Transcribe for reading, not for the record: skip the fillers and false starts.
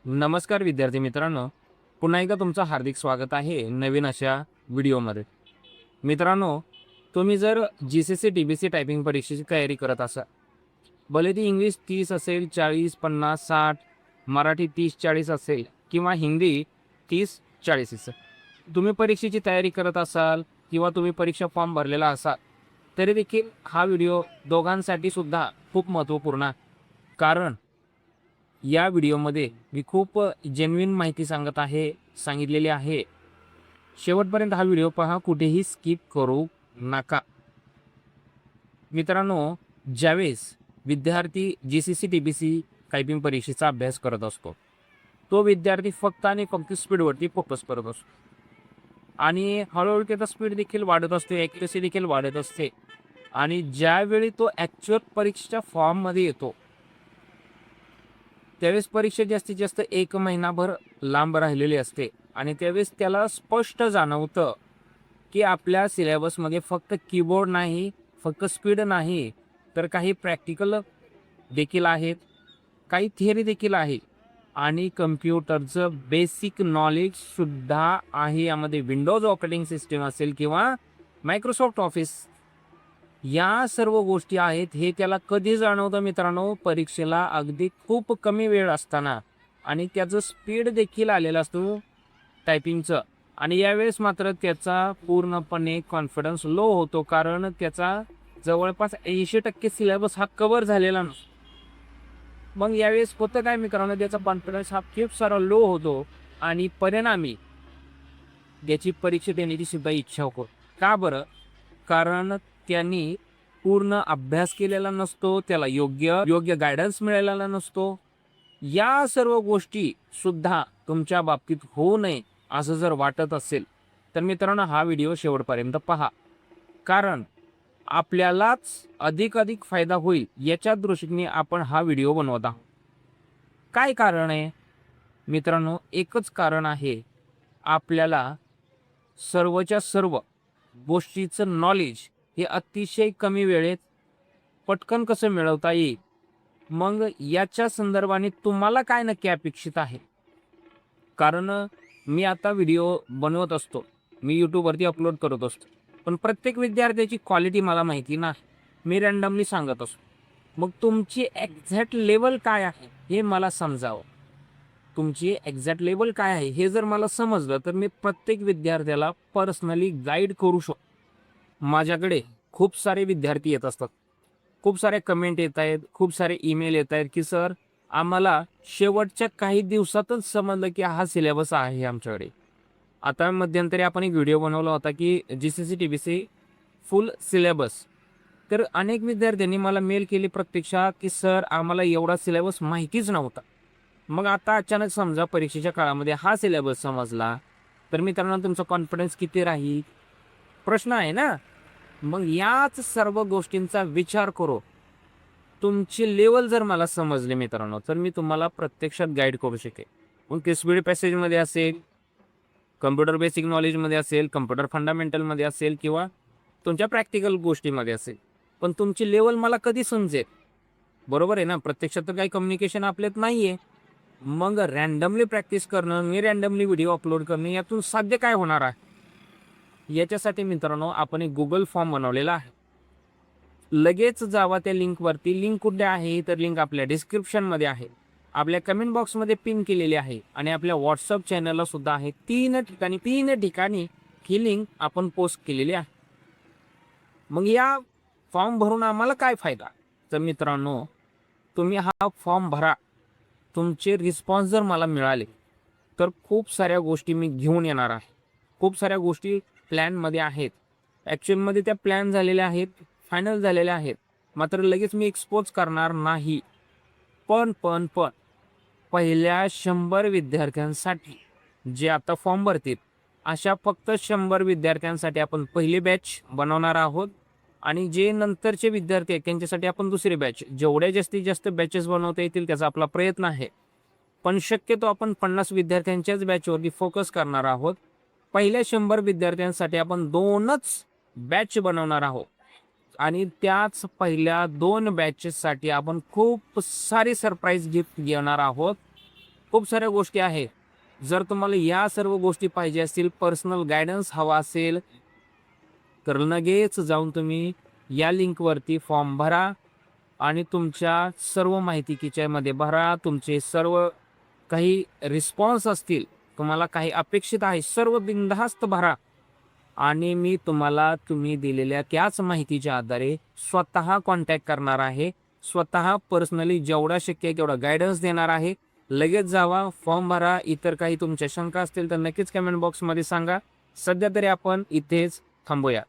नमस्कार विद्यार्थी मित्रांनो, पुन्हा एकदा तुमचं हार्दिक स्वागत आहे नवीन अशा व्हिडिओमध्ये. मित्रांनो, तुम्ही जर GCC DBC टायपिंग परीक्षेची तयारी करत असाल, भले ती इंग्लिश 30 असेल, 40, 50, 60, मराठी 30-40 असेल किंवा हिंदी 30-40 असेल. तुम्ही परीक्षेची तयारी करत असाल किंवा तुम्ही परीक्षा फॉर्म भरलेला असाल, तरी देखील हा व्हिडिओ दोघांसाठी सुद्धा खूप महत्त्वपूर्ण आहे. कारण या व्हिडिओमध्ये मी खूप जेन्युइन माहिती सांगितलेली आहे. शेवटपर्यंत हा व्हिडिओ पहा, कुठेही स्किप करू नका. मित्रांनो, ज्यावेळेस विद्यार्थी GCC DBC टायपिंग परीक्षेचा अभ्यास करत असतो, तो विद्यार्थी फक्त आणि फक्त स्पीडवरती फोकस करत असतो आणि हळूहळू त्याचा स्पीड देखील वाढत असते, ॲक्युरसी देखील वाढत असते. आणि ज्यावेळी तो ॲक्च्युअल परीक्षेच्या फॉर्ममध्ये येतो, त्यावेळेस परीक्षा जास्तीत जास्त 1 महिनाभर लांब राहिलेली असते आणि त्यावेळेस त्याला स्पष्ट जाणवतं की आपल्या सिलेबसमध्ये फक्त कीबोर्ड नाही, फक्त स्पीड नाही, तर काही प्रॅक्टिकल देखील आहेत, काही थिअरी देखील आहे आणि कम्प्युटरचं बेसिक नॉलेजसुद्धा आहे. यामध्ये विंडोज ऑपरेटिंग सिस्टीम असेल किंवा मायक्रोसॉफ्ट ऑफिस, या सर्व गोष्टी आहेत. हे त्याला कधी जाणवतं मित्रांनो, परीक्षेला अगदी खूप कमी वेळ असताना आणि त्याचं स्पीड देखील आलेलं असतो टायपिंगचं. आणि यावेळेस मात्र त्याचा पूर्णपणे कॉन्फिडन्स लो होतो, कारण त्याचा जवळपास 80% सिलेबस हा कव्हर झालेला नसतो. मग यावेळेस होतं काय मित्रांनो, त्याचा कॉन्फिडन्स हा खूप सारा लो होतो आणि परिणामी त्याची परीक्षा देण्याची सुद्धा इच्छा होतो. का बरं? कारण त्यांनी पूर्ण अभ्यास केलेला नसतो, त्याला योग्य गायडन्स मिळालेला नसतो. या सर्व गोष्टी सुद्धा तुमच्या बाबतीत होऊ नये असं जर वाटत असेल, तर मित्रांनो हा व्हिडिओ शेवटपर्यंत पहा. कारण आपल्यालाच अधिक फायदा होईल याच्या दृष्टीने आपण हा व्हिडिओ बनवत आहोत. काय कारण आहे मित्रांनो? एकच कारण आहे, आपल्याला सर्वच्या सर्व गोष्टीचं नॉलेज हे अतिशय कमी वेळेत पटकन कसं मिळवता येईल. मग याच्या संदर्भाने तुम्हाला काय नक्की अपेक्षित आहे? कारण मी आता व्हिडिओ बनवत असतो, मी यूट्यूबवरती अपलोड करत असतो, पण प्रत्येक विद्यार्थ्याची क्वालिटी मला माहिती नाही. मी रँडमली सांगत असतो. मग तुमची एक्झॅक्ट लेवल काय आहे हे मला समजावं. तुमची एक्झॅक्ट लेवल काय आहे हे जर मला समजलं, तर मी प्रत्येक विद्यार्थ्याला पर्सनली गाईड करू शकतो. माझ्याकडे खूप सारे विद्यार्थी येत असतात, खूप सारे कमेंट येत आहेत, खूप सारे ईमेल येत आहेत की सर, आम्हाला शेवटच्या काही दिवसातच समजलं की हा सिलेबस आहे आमच्याकडे. आता मध्यंतरी आपण एक व्हिडिओ बनवला होता की GCC DBC फुल सिलेबस. तर अनेक विद्यार्थ्यांनी मला मेल केली प्रत्यक्षात की सर, आम्हाला एवढा सिलेबस माहितीच नव्हता. मग आता अचानक समजा परीक्षेच्या काळामध्ये हा सिलेबस समजला, तर मित्रांनो तुमचा कॉन्फिडन्स किती राहील? प्रश्न आहे ना. मग याच सर्व गोष्टींचा विचार करू, तुमची लेवल जर मला समजली मित्रांनो, तर मी तुम्हाला प्रत्यक्षात गाईड करू शकेन. मग ते स्पीड पॅसेजमध्ये असेल, कम्प्युटर बेसिक नॉलेजमध्ये असेल, कम्प्युटर फंडामेंटलमध्ये असेल किंवा तुमच्या प्रॅक्टिकल गोष्टीमध्ये असेल. पण तुमची लेवल मला कधी समजेल? बरोबर आहे ना. प्रत्यक्षात तर काही कम्युनिकेशन आपल्यात नाही आहे. मग रँडमली प्रॅक्टिस करणं, मी रँडमली व्हिडिओ अपलोड करणं, यातून साध्य काय होणार आहे? याच्यासाठी मित्रांनो आपण एक गुगल फॉर्म बनवलेला आहे. लगेच जावा त्या लिंकवरती. लिंक कुठे आहे? तर लिंक आपल्या डिस्क्रिप्शनमध्ये आहे, आपल्या कमेंट बॉक्समध्ये पिन केलेली आहे आणि आपल्या व्हॉट्सअप चॅनलला सुद्धा आहे. तीन ठिकाणी ही लिंक आपण पोस्ट केलेली आहे. मग या फॉर्म भरून आम्हाला काय फायदा? तर मित्रांनो, तुम्ही हा फॉर्म भरा. तुमचे रिस्पॉन्स जर मला मिळाले, तर खूप साऱ्या गोष्टी मी घेऊन येणार आहे. खूप साऱ्या गोष्टी प्लॅनमध्ये आहेत. ॲक्च्युअलमध्ये त्या प्लॅन झालेल्या आहेत, फायनल झालेल्या आहेत. मात्र लगेच मी एक्सपोज करणार नाही. पण पहिल्या 100 विद्यार्थ्यांसाठी जे आता फॉर्म भरतील, अशा फक्त 100 विद्यार्थ्यांसाठी आपण पहिली बॅच बनवणार आहोत आणि जे नंतरचे विद्यार्थी आहेत त्यांच्यासाठी आपण दुसरी बॅच. जेवढ्या जास्तीत जास्त बॅचेस बनवता येतील त्याचा आपला प्रयत्न आहे. पण शक्यतो आपण 50 विद्यार्थ्यांच्याच बॅचवरती फोकस करणार आहोत. पहिल्या 100 विद्यार्थ्यांसाठी आपण 2च बॅच बनवणार आहोत आणि त्याच पहिल्या 2 बॅचेससाठी आपण खूप सारी सरप्राईज गिफ्ट घेणार आहोत. खूप साऱ्या गोष्टी आहेत. जर तुम्हाला या सर्व गोष्टी पाहिजे असतील, पर्सनल गाईडन्स हवा असेल, तर लगेच जाऊन तुम्ही या लिंकवरती फॉर्म भरा आणि तुमच्या सर्व माहिती किच्यामध्ये भरा. तुमचे सर्व काही रिस्पॉन्स असतील, तुम्हाला काही अपेक्षित आहे, सर्व बिनधास्त भरा आणि मी तुम्हाला तुम्ही दिलेल्या त्याच माहितीच्या आधारे स्वतः कॉन्टॅक्ट करणार आहे. स्वतः पर्सनली जेवढा शक्य आहे तेवढा गाईडन्स देणार आहे. लगेच जावा, फॉर्म भरा. इतर काही तुमच्या शंका असतील तर नक्कीच कमेंट बॉक्समध्ये सांगा. सध्या तरी आपण इथेच थांबूया.